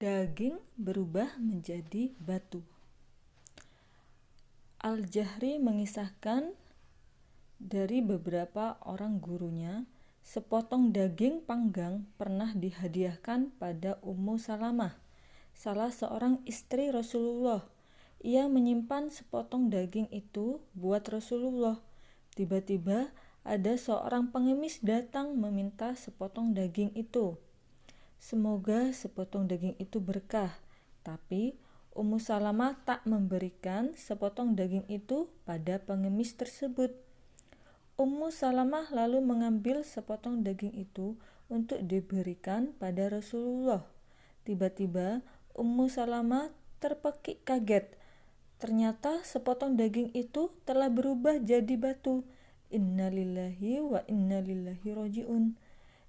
daging berubah menjadi batu. Al-Jahri mengisahkan dari beberapa orang gurunya, sepotong daging panggang pernah dihadiahkan pada Ummu Salamah, salah seorang istri Rasulullah. Ia menyimpan sepotong daging itu buat Rasulullah. Tiba-tiba ada seorang pengemis datang meminta sepotong daging itu. Semoga sepotong daging itu berkah, tapi Ummu Salamah tak memberikan sepotong daging itu pada pengemis tersebut. Ummu Salamah lalu mengambil sepotong daging itu untuk diberikan pada Rasulullah. Tiba-tiba Ummu Salamah terpekik kaget. Ternyata sepotong daging itu telah berubah jadi batu. Innalillahi wa innalillahi roji'un.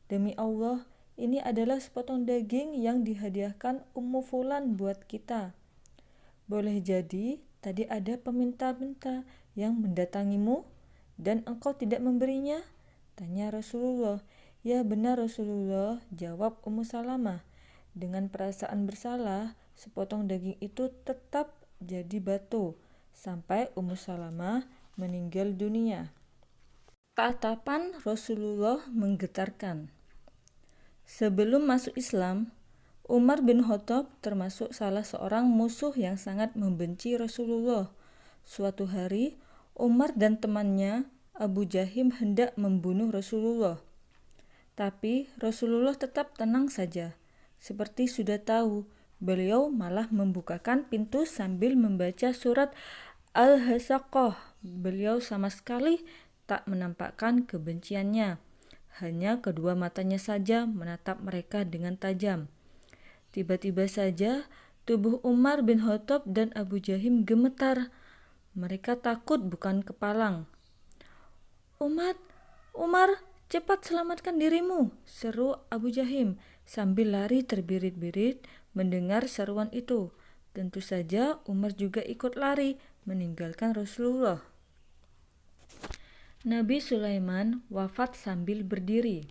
Demi Allah, ini adalah sepotong daging yang dihadiahkan Ummu Fulan buat kita. Boleh jadi tadi ada peminta-minta yang mendatangimu dan engkau tidak memberinya? Tanya Rasulullah. Ya benar Rasulullah, jawab Ummu Salamah. Dengan perasaan bersalah, sepotong daging itu tetap jadi batu sampai Ummu Salamah meninggal dunia. Tatapan Rasulullah menggetarkan. Sebelum masuk Islam, Umar bin Khattab termasuk salah seorang musuh yang sangat membenci Rasulullah. Suatu hari, Umar dan temannya Abu Jahim hendak membunuh Rasulullah. Tapi Rasulullah tetap tenang saja. Seperti sudah tahu, beliau malah membukakan pintu sambil membaca surat Al-Hasaqqah. Beliau sama sekali tak menampakkan kebenciannya. Hanya kedua matanya saja menatap mereka dengan tajam. Tiba-tiba saja tubuh Umar bin Khattab dan Abu Jahim gemetar. Mereka takut bukan kepalang. Umar, cepat selamatkan dirimu, seru Abu Jahim sambil lari terbirit-birit mendengar seruan itu. Tentu saja Umar juga ikut lari meninggalkan Rasulullah. Nabi Sulaiman wafat sambil berdiri.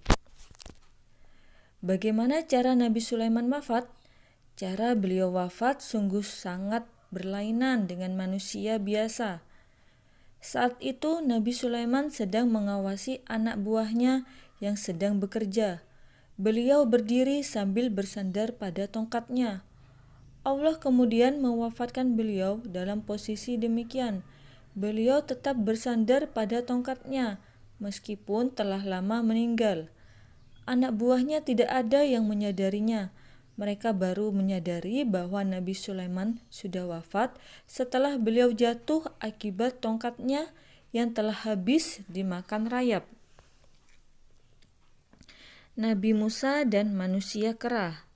Bagaimana cara Nabi Sulaiman wafat? Cara beliau wafat sungguh sangat berlainan dengan manusia biasa. Saat itu Nabi Sulaiman sedang mengawasi anak buahnya yang sedang bekerja. Beliau berdiri sambil bersandar pada tongkatnya. Allah kemudian mewafatkan beliau dalam posisi demikian. Beliau tetap bersandar pada tongkatnya meskipun telah lama meninggal. Anak buahnya tidak ada yang menyadarinya. Mereka baru menyadari bahwa Nabi Sulaiman sudah wafat setelah beliau jatuh akibat tongkatnya yang telah habis dimakan rayap. Nabi Musa dan manusia kera.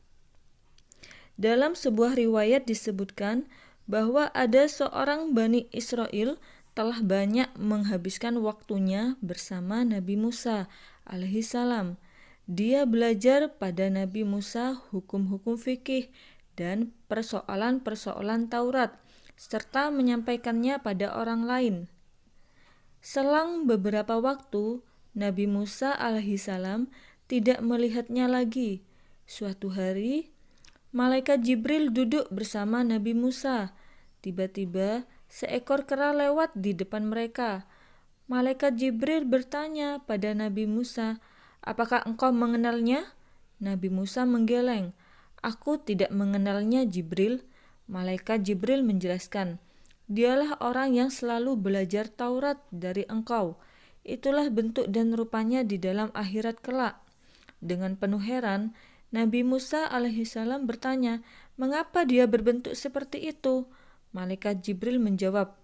Dalam sebuah riwayat disebutkan bahwa ada seorang Bani Israel telah banyak menghabiskan waktunya bersama Nabi Musa alaihissalam. Dia belajar pada Nabi Musa hukum-hukum fikih dan persoalan-persoalan Taurat, serta menyampaikannya pada orang lain. Selang beberapa waktu, Nabi Musa alaihissalam tidak melihatnya lagi. Suatu hari, Malaikat Jibril duduk bersama Nabi Musa. Tiba-tiba, seekor kera lewat di depan mereka. Malaikat Jibril bertanya pada Nabi Musa, "Apakah engkau mengenalnya?" Nabi Musa menggeleng. "Aku tidak mengenalnya, Jibril." Malaikat Jibril menjelaskan, "Dialah orang yang selalu belajar Taurat dari engkau. Itulah bentuk dan rupanya di dalam akhirat kelak." Dengan penuh heran, Nabi Musa alaihissalam bertanya, "Mengapa dia berbentuk seperti itu?" Malaikat Jibril menjawab,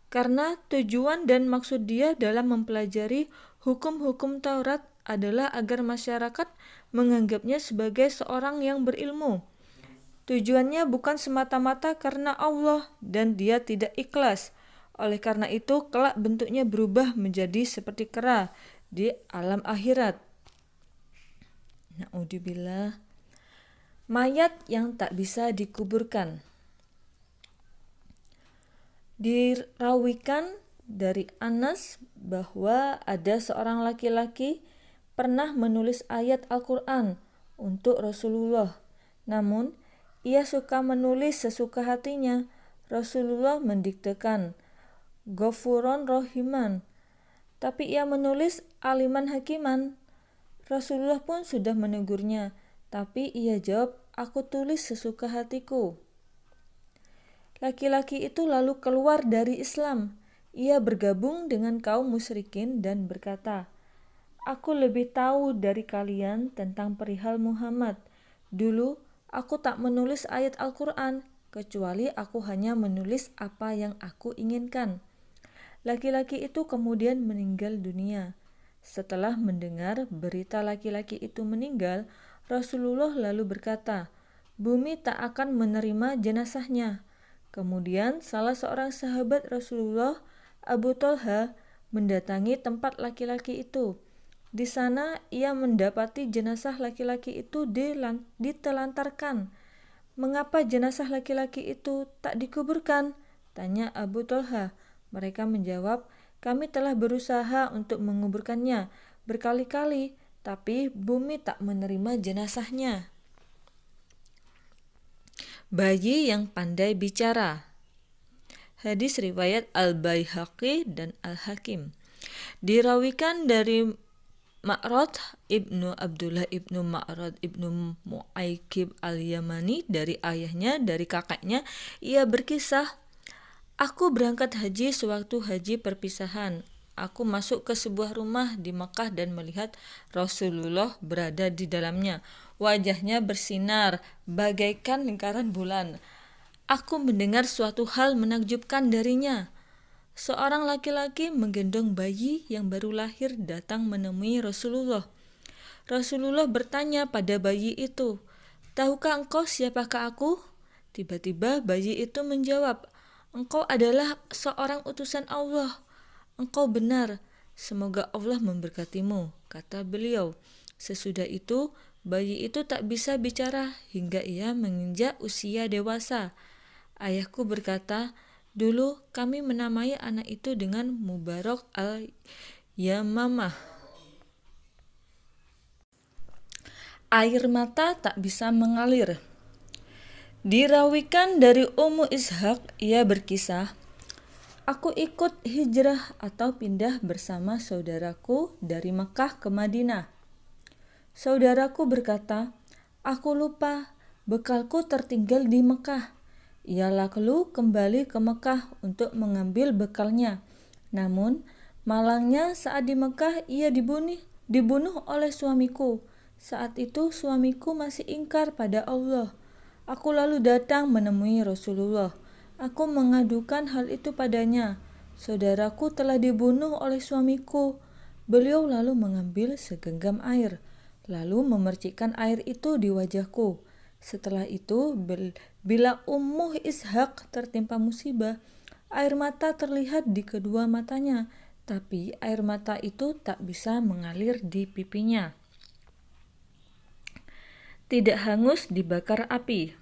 "Karena tujuan dan maksud dia dalam mempelajari hukum-hukum Taurat adalah agar masyarakat menganggapnya sebagai seorang yang berilmu. Tujuannya bukan semata-mata karena Allah dan dia tidak ikhlas. Oleh karena itu, kelak bentuknya berubah menjadi seperti kera di alam akhirat." Na'udzubillah. Mayat yang tak bisa dikuburkan. Dirawikan dari Anas bahwa ada seorang laki-laki pernah menulis ayat Al-Quran untuk Rasulullah. Namun, Ia suka menulis sesuka hatinya. Rasulullah mendiktekan Ghafuron Rohiman, tapi ia menulis aliman hakiman. Rasulullah pun sudah menegurnya, tapi ia jawab, aku tulis sesuka hatiku. Laki-laki itu lalu keluar dari Islam. Ia bergabung dengan kaum musyrikin dan berkata, aku lebih tahu dari kalian tentang perihal Muhammad. Dulu aku tak menulis ayat Al-Quran, kecuali aku hanya menulis apa yang aku inginkan. Laki-laki itu kemudian meninggal dunia. Setelah mendengar berita laki-laki itu meninggal, Rasulullah lalu berkata, bumi tak akan menerima jenazahnya. Kemudian salah seorang sahabat Rasulullah, Abu Thalha, mendatangi tempat laki-laki itu. Di sana ia mendapati jenazah laki-laki itu ditelantarkan. Mengapa jenazah laki-laki itu tak dikuburkan? Tanya Abu Thalha. Mereka menjawab, kami telah berusaha untuk menguburkannya berkali-kali, tapi bumi tak menerima jenazahnya. Bayi yang pandai bicara. Hadis riwayat Al-Baihaqi dan Al-Hakim. Dirawikan dari Ma'rad ibnu Abdullah ibnu Ma'rad ibnu Mu'aikib al-Yamani dari ayahnya, dari kakaknya, ia berkisah, aku berangkat haji sewaktu haji perpisahan. Aku masuk ke sebuah rumah di Mekah dan melihat Rasulullah berada di dalamnya. Wajahnya bersinar bagaikan lingkaran bulan. Aku mendengar suatu hal menakjubkan darinya. Seorang laki-laki menggendong bayi yang baru lahir datang menemui Rasulullah. Rasulullah bertanya pada bayi itu, tahukah engkau siapakah aku? Tiba-tiba bayi itu menjawab, engkau adalah seorang utusan Allah. Engkau benar, semoga Allah memberkatimu, kata beliau. Sesudah itu, bayi itu tak bisa bicara hingga ia menginjak usia dewasa. Ayahku berkata, dulu kami menamai anak itu dengan Mubarak al-Yamamah. Air mata tak bisa mengalir. Dirawikan dari Ummu Ishaq, ia berkisah, aku ikut hijrah atau pindah bersama saudaraku dari Mekah ke Madinah. Saudaraku berkata, aku lupa, bekalku tertinggal di Mekah. Ia lalu kembali ke Mekah untuk mengambil bekalnya. Namun, malangnya saat di Mekah ia dibunuh oleh suamiku. Saat itu suamiku masih ingkar pada Allah. Aku lalu datang menemui Rasulullah. Aku mengadukan hal itu padanya. Saudaraku telah dibunuh oleh suamiku. Beliau lalu mengambil segenggam air, lalu memercikkan air itu di wajahku. Setelah itu, bila Ummu Ishaq tertimpa musibah, air mata terlihat di kedua matanya, tapi air mata itu tak bisa mengalir di pipinya. Tidak hangus dibakar api.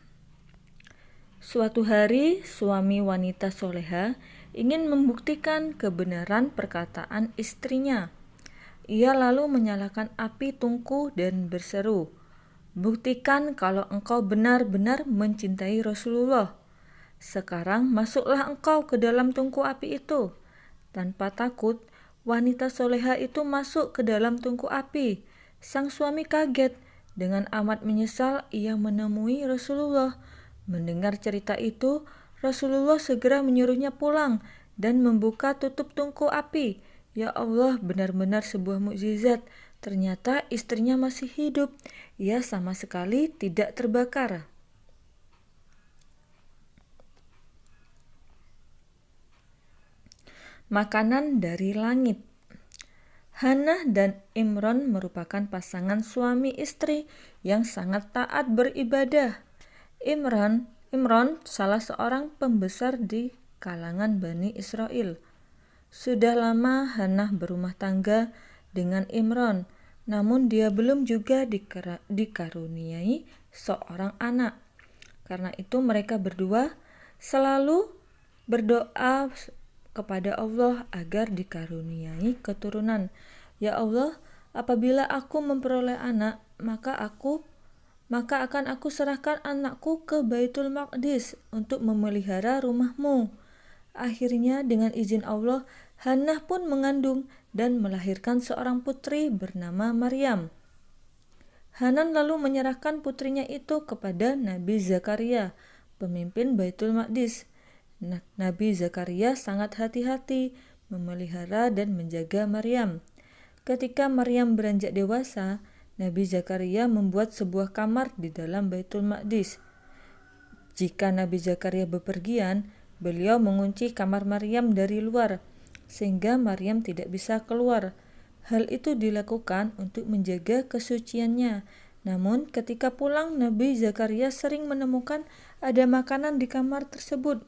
Suatu hari, suami wanita soleha ingin membuktikan kebenaran perkataan istrinya. Ia lalu menyalakan api tungku dan berseru, buktikan kalau engkau benar-benar mencintai Rasulullah. Sekarang masuklah engkau ke dalam tungku api itu. Tanpa takut, wanita soleha itu masuk ke dalam tungku api. Sang suami kaget. Dengan amat menyesal, ia menemui Rasulullah. Mendengar cerita itu, Rasulullah segera menyuruhnya pulang dan membuka tutup tungku api. Ya Allah, benar-benar sebuah mukjizat. Ternyata istrinya masih hidup. Ia sama sekali tidak terbakar. Makanan dari langit. Hannah dan Imran merupakan pasangan suami istri yang sangat taat beribadah. Imran salah seorang pembesar di kalangan Bani Israel. Sudah lama Hannah berumah tangga dengan Imran, namun dia belum juga dikaruniai seorang anak. Karena itu mereka berdua selalu berdoa kepada Allah agar dikaruniai keturunan. Ya Allah, apabila aku memperoleh anak, maka aku maka akan aku serahkan anakku ke Baitul Maqdis untuk memelihara rumahmu. Akhirnya dengan izin Allah, Hannah pun mengandung dan melahirkan seorang putri bernama Maryam. Hanan lalu menyerahkan putrinya itu kepada Nabi Zakaria, pemimpin Baitul Maqdis. Nabi Zakaria sangat hati-hati memelihara dan menjaga Maryam. Ketika Maryam beranjak dewasa, Nabi Zakaria membuat sebuah kamar di dalam Baitul Maqdis. Jika Nabi Zakaria bepergian, beliau mengunci kamar Maryam dari luar, sehingga Maryam tidak bisa keluar. Hal itu dilakukan untuk menjaga kesuciannya. Namun ketika pulang, Nabi Zakaria sering menemukan ada makanan di kamar tersebut.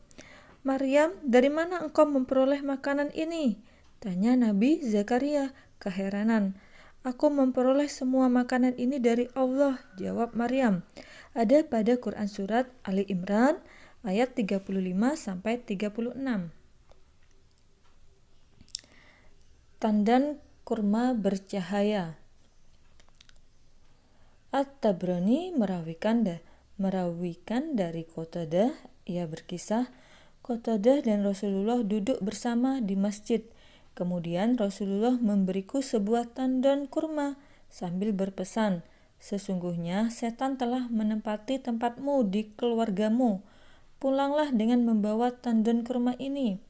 "Maryam, dari mana engkau memperoleh makanan ini?" tanya Nabi Zakaria keheranan. "Aku memperoleh semua makanan ini dari Allah," jawab Maryam. Ada pada Quran Surat Ali Imran ayat 35-36. Tandan kurma bercahaya. At-Tabrani merawikan dari Qatadah, ia berkisah, Qatadah dan Rasulullah duduk bersama di masjid. Kemudian Rasulullah memberiku sebuah tandan kurma sambil berpesan, "Sesungguhnya setan telah menempati tempatmu di keluargamu. Pulanglah dengan membawa tandan kurma ini.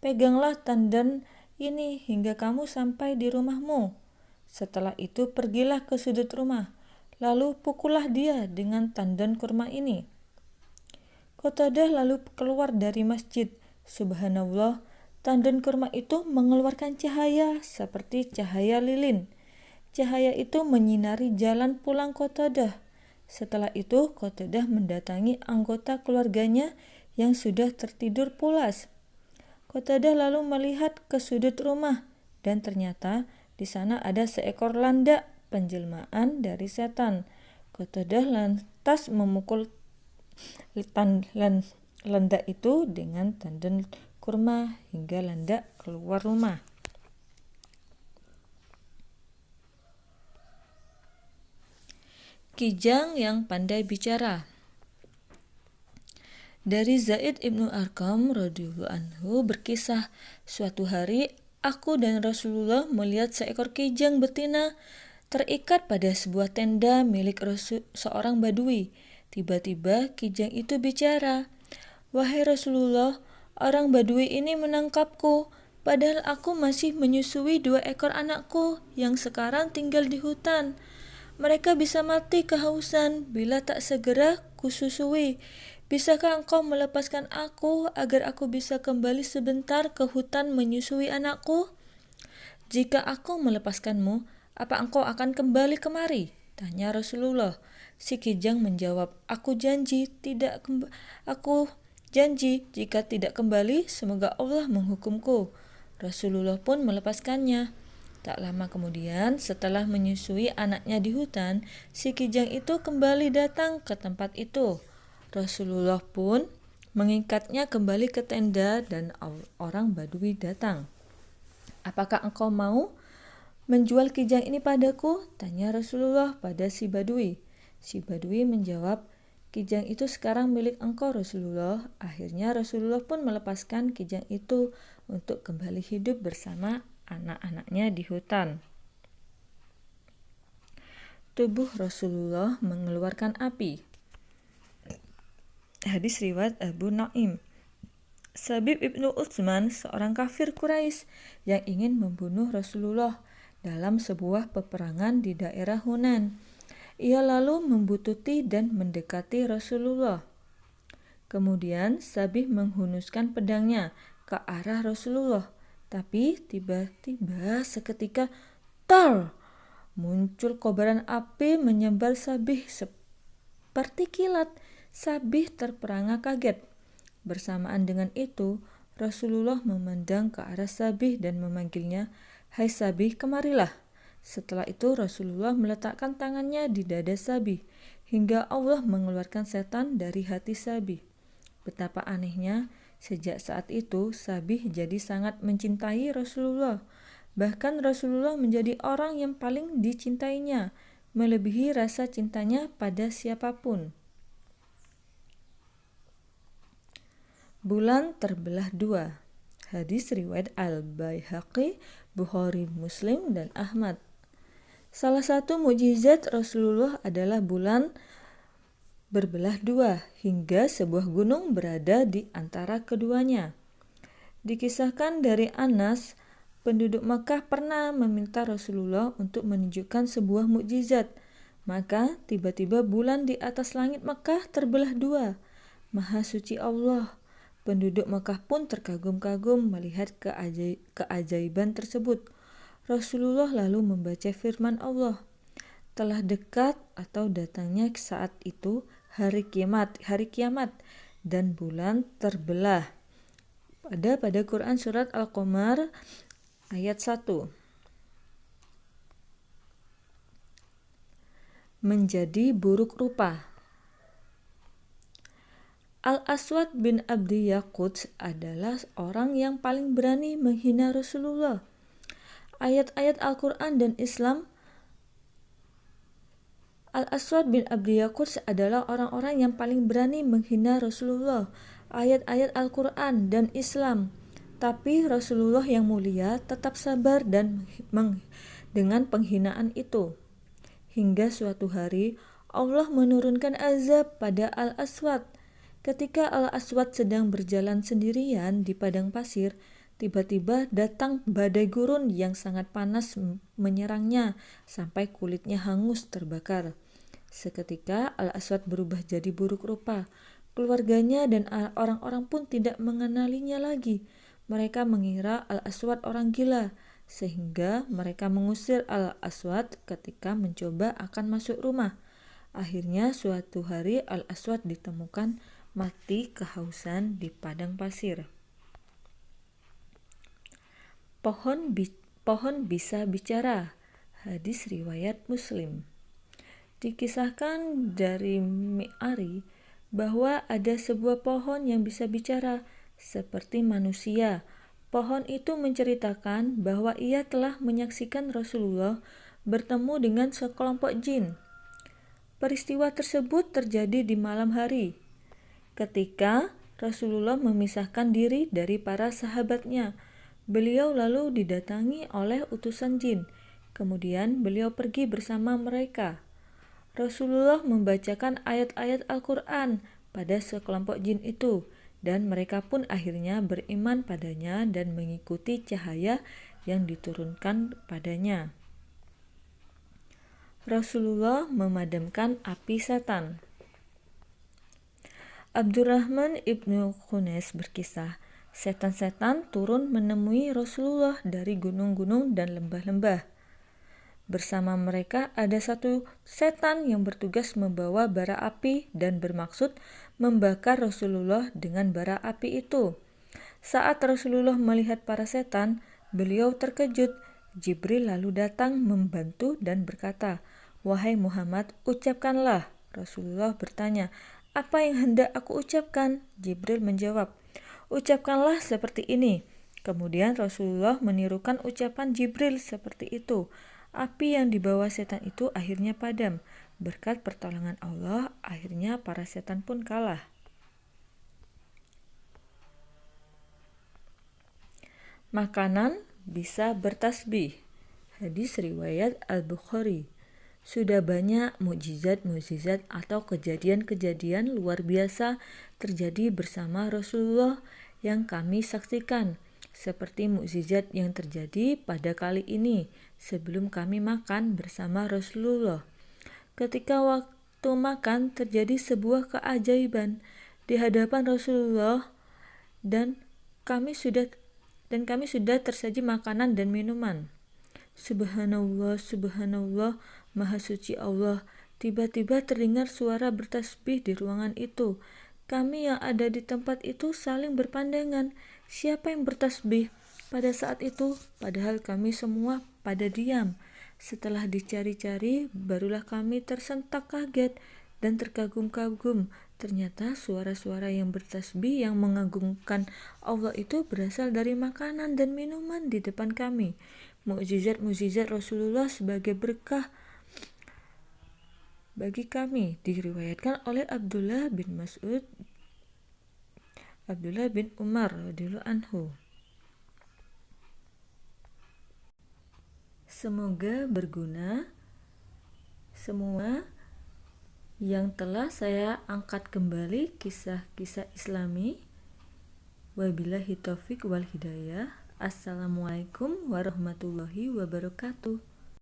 Peganglah tandan ini hingga kamu sampai di rumahmu. Setelah itu pergilah ke sudut rumah, lalu pukullah dia dengan tandan kurma ini." Qatadah lalu keluar dari masjid. Subhanallah, tandan kurma itu mengeluarkan cahaya seperti cahaya lilin. Cahaya itu menyinari jalan pulang Qatadah. Setelah itu Qatadah mendatangi anggota keluarganya yang sudah tertidur pulas. Qatadah lalu melihat ke sudut rumah dan ternyata di sana ada seekor landak penjelmaan dari setan. Qatadah lantas memukul landak itu dengan tandan kurma hingga landak keluar rumah. Kijang yang pandai bicara. Dari Zaid ibnu Arqam radhiyallahu anhu berkisah, suatu hari aku dan Rasulullah melihat seekor kijang betina terikat pada sebuah tenda milik seorang badui. Tiba-tiba kijang itu bicara, "Wahai Rasulullah, orang badui ini menangkapku, padahal aku masih menyusui 2 ekor anakku yang sekarang tinggal di hutan. Mereka bisa mati kehausan bila tak segera kususui. Bisakah engkau melepaskan aku agar aku bisa kembali sebentar ke hutan menyusui anakku?" "Jika aku melepaskanmu, apa engkau akan kembali kemari?" tanya Rasulullah. Si kijang menjawab, Aku janji jika tidak kembali, semoga Allah menghukumku." Rasulullah pun melepaskannya. Tak lama kemudian, setelah menyusui anaknya di hutan, si kijang itu kembali datang ke tempat itu. Rasulullah pun mengikatnya kembali ke tenda dan orang badui datang. "Apakah engkau mau menjual kijang ini padaku?" tanya Rasulullah pada si badui. Si badui menjawab, "Kijang itu sekarang milik engkau Rasulullah." Akhirnya Rasulullah pun melepaskan kijang itu untuk kembali hidup bersama anak-anaknya di hutan. Tubuh Rasulullah mengeluarkan api. Hadis riwayat Abu Nu'aim. Sabib ibnu Utsman, seorang kafir Quraisy yang ingin membunuh Rasulullah dalam sebuah peperangan di daerah Hunan. Ia lalu membututi dan mendekati Rasulullah. Kemudian Sabih menghunuskan pedangnya ke arah Rasulullah. Tapi tiba-tiba seketika tar, muncul kobaran api menyambar Sabih seperti kilat. Sabih terperangah kaget. Bersamaan dengan itu, Rasulullah memandang ke arah Sabih dan memanggilnya, "Hai Sabih, kemarilah." Setelah itu Rasulullah meletakkan tangannya di dada Sabih hingga Allah mengeluarkan setan dari hati Sabih. Betapa anehnya, sejak saat itu Sabih jadi sangat mencintai Rasulullah. Bahkan Rasulullah menjadi orang yang paling dicintainya. melebihi rasa cintanya pada siapapun. Bulan terbelah dua. Hadis riwayat Al-Baihaqi, Bukhari, Muslim, dan Ahmad. Salah satu mukjizat Rasulullah adalah bulan berbelah dua hingga sebuah gunung berada di antara keduanya. Dikisahkan dari Anas, penduduk Makkah pernah meminta Rasulullah untuk menunjukkan sebuah mukjizat. Maka tiba-tiba bulan di atas langit Makkah terbelah dua. Maha suci Allah. Penduduk Makkah pun terkagum-kagum melihat keajaiban tersebut. Rasulullah lalu membaca firman Allah. Telah dekat atau datangnya saat itu hari kiamat dan bulan terbelah. Pada Quran surat Al-Qamar ayat 1. Menjadi buruk rupa. Al-Aswad bin Abdi Yaqut adalah orang yang paling berani menghina Rasulullah. Ayat-ayat Al-Quran dan Islam. Al-Aswad bin Abdi Yaqut adalah orang-orang yang paling berani menghina Rasulullah, ayat-ayat Al-Quran dan Islam. Tapi Rasulullah yang mulia tetap sabar dan dengan penghinaan itu. Hingga suatu hari Allah menurunkan azab pada Al-Aswad. Ketika Al-Aswad sedang berjalan sendirian di padang pasir, tiba-tiba datang badai gurun yang sangat panas menyerangnya sampai kulitnya hangus terbakar. Seketika Al-Aswad berubah jadi buruk rupa. Keluarganya dan orang-orang pun tidak mengenalinya lagi. Mereka mengira Al-Aswad orang gila, sehingga mereka mengusir Al-Aswad ketika mencoba akan masuk rumah. Akhirnya suatu hari Al-Aswad ditemukan mati kehausan di padang pasir. Pohon bisa bicara. Hadis riwayat Muslim. Dikisahkan dari Mi'ari bahwa ada sebuah pohon yang bisa bicara seperti manusia. Pohon itu menceritakan bahwa ia telah menyaksikan Rasulullah bertemu dengan sekelompok jin. Peristiwa tersebut terjadi di malam hari, ketika Rasulullah memisahkan diri dari para sahabatnya. Beliau lalu didatangi oleh utusan jin. Kemudian beliau pergi bersama mereka. Rasulullah membacakan ayat-ayat Al-Quran pada sekelompok jin itu, dan mereka pun akhirnya beriman padanya dan mengikuti cahaya yang diturunkan padanya. Rasulullah memadamkan api setan. Abdurrahman ibnu Khunes berkisah, setan-setan turun menemui Rasulullah dari gunung-gunung dan lembah-lembah. Bersama mereka ada satu setan yang bertugas membawa bara api dan bermaksud membakar Rasulullah dengan bara api itu. Saat Rasulullah melihat para setan, beliau terkejut. Jibril lalu datang membantu dan berkata, "Wahai Muhammad, ucapkanlah." Rasulullah bertanya, "Apa yang hendak aku ucapkan?" Jibril menjawab, "Ucapkanlah seperti ini." Kemudian Rasulullah menirukan ucapan Jibril seperti itu. Api yang dibawa setan itu akhirnya padam. Berkat pertolongan Allah, akhirnya para setan pun kalah. Makanan bisa bertasbih. Hadis riwayat Al-Bukhari. Sudah banyak mukjizat-mukjizat atau kejadian-kejadian luar biasa terjadi bersama Rasulullah yang kami saksikan, seperti mukjizat yang terjadi pada kali ini sebelum kami makan bersama Rasulullah. Ketika waktu makan terjadi sebuah keajaiban di hadapan Rasulullah dan kami sudah tersaji makanan dan minuman. Subhanallah, subhanallah, maha suci Allah. Tiba-tiba terdengar suara bertasbih di ruangan itu. Kami yang ada di tempat itu saling berpandangan, siapa yang bertasbih pada saat itu, padahal kami semua pada diam. Setelah dicari-cari, barulah kami tersentak kaget dan terkagum-kagum. Ternyata suara-suara yang bertasbih yang mengagungkan Allah itu berasal dari makanan dan minuman di depan kami. Mukjizat-mukjizat Rasulullah sebagai berkah bagi kami, diriwayatkan oleh Abdullah bin Umar radhiyallahu anhu. Semoga berguna semua yang telah saya angkat kembali kisah-kisah Islami. Wabillahi taufik wal hidayah. Assalamualaikum warahmatullahi wabarakatuh.